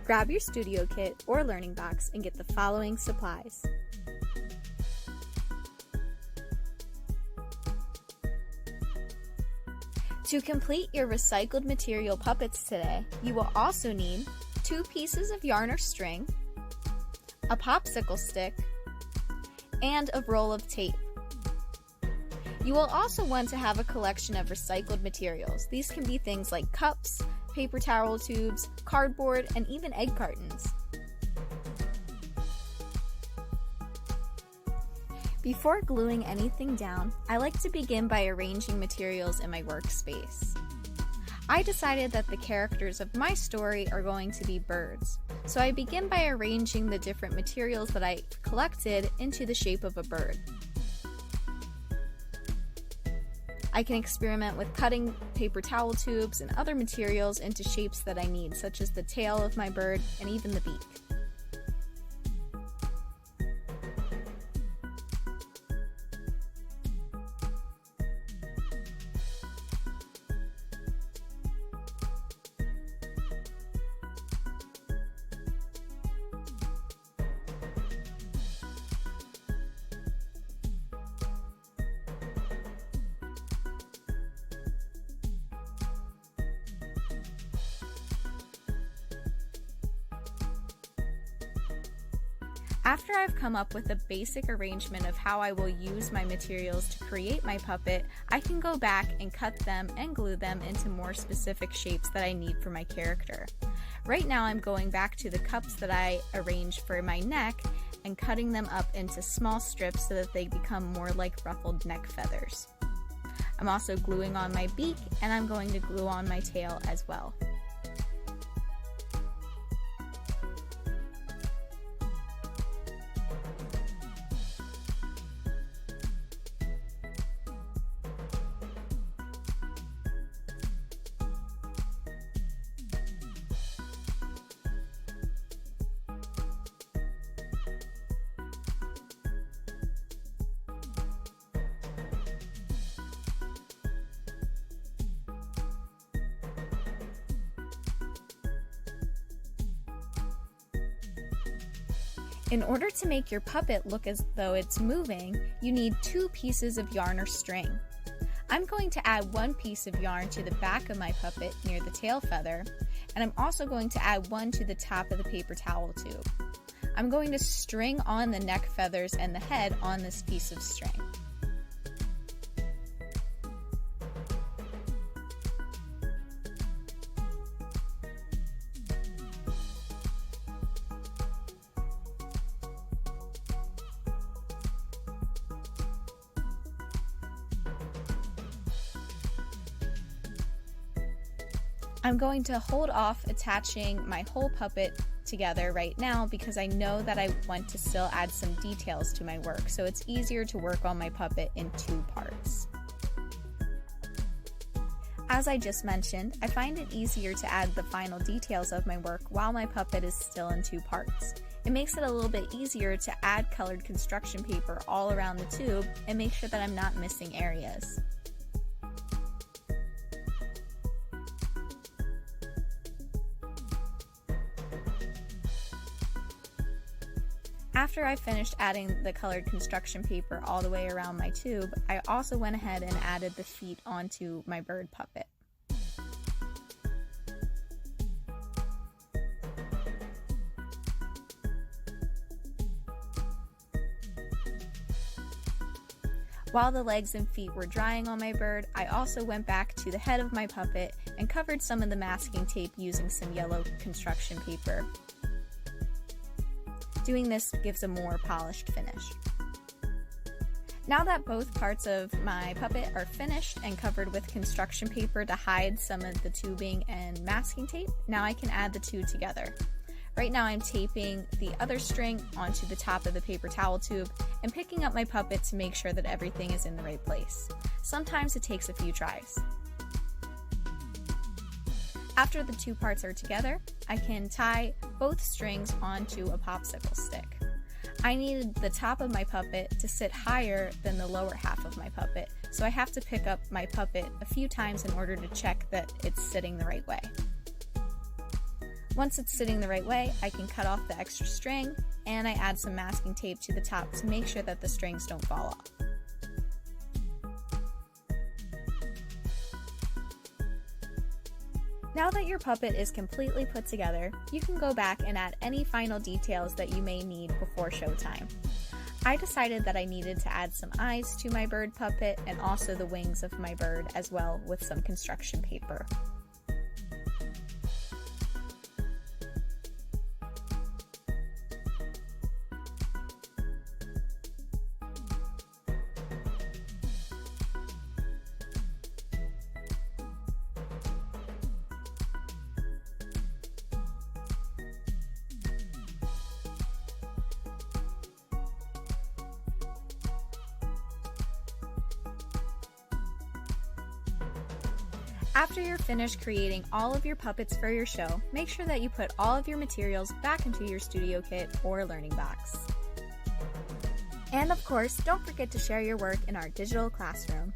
Grab your studio kit or learning box and get the following supplies. To complete your recycled material puppets today, you will also need 2 pieces of yarn or string, a popsicle stick, and a roll of tape. You will also want to have a collection of recycled materials. These can be things like cups, paper towel tubes, cardboard, and even egg cartons. Before gluing anything down, I like to begin by arranging materials in my workspace. I decided that the characters of my story are going to be birds, so I begin by arranging the different materials that I collected into the shape of a bird. I can experiment with cutting paper towel tubes and other materials into shapes that I need, such as the tail of my bird and even the beak. After I've come up with a basic arrangement of how I will use my materials to create my puppet, I can go back and cut them and glue them into more specific shapes that I need for my character. Right now I'm going back to the cups that I arranged for my neck and cutting them up into small strips so that they become more like ruffled neck feathers. I'm also gluing on my beak, and I'm going to glue on my tail as well. In order to make your puppet look as though it's moving, you need 2 pieces of yarn or string. I'm going to add 1 piece of yarn to the back of my puppet near the tail feather, and I'm also going to add 1 to the top of the paper towel tube. I'm going to string on the neck feathers and the head on this piece of string. I'm going to hold off attaching my whole puppet together right now because I know that I want to still add some details to my work, so it's easier to work on my puppet in 2 parts. As I just mentioned, I find it easier to add the final details of my work while my puppet is still in 2 parts. It makes it a little bit easier to add colored construction paper all around the tube and make sure that I'm not missing areas. After I finished adding the colored construction paper all the way around my tube, I also went ahead and added the feet onto my bird puppet. While the legs and feet were drying on my bird, I also went back to the head of my puppet and covered some of the masking tape using some yellow construction paper. Doing this gives a more polished finish. Now that both parts of my puppet are finished and covered with construction paper to hide some of the tubing and masking tape, now I can add the 2 together. Right now I'm taping the other string onto the top of the paper towel tube and picking up my puppet to make sure that everything is in the right place. Sometimes it takes a few tries. After the 2 parts are together, I can tie both strings onto a popsicle stick. I needed the top of my puppet to sit higher than the lower half of my puppet, so I have to pick up my puppet a few times in order to check that it's sitting the right way. Once it's sitting the right way, I can cut off the extra string, and I add some masking tape to the top to make sure that the strings don't fall off. Now that your puppet is completely put together, you can go back and add any final details that you may need before showtime. I decided that I needed to add some eyes to my bird puppet and also the wings of my bird as well with some construction paper. After you're finished creating all of your puppets for your show, make sure that you put all of your materials back into your studio kit or learning box. And of course, don't forget to share your work in our digital classroom.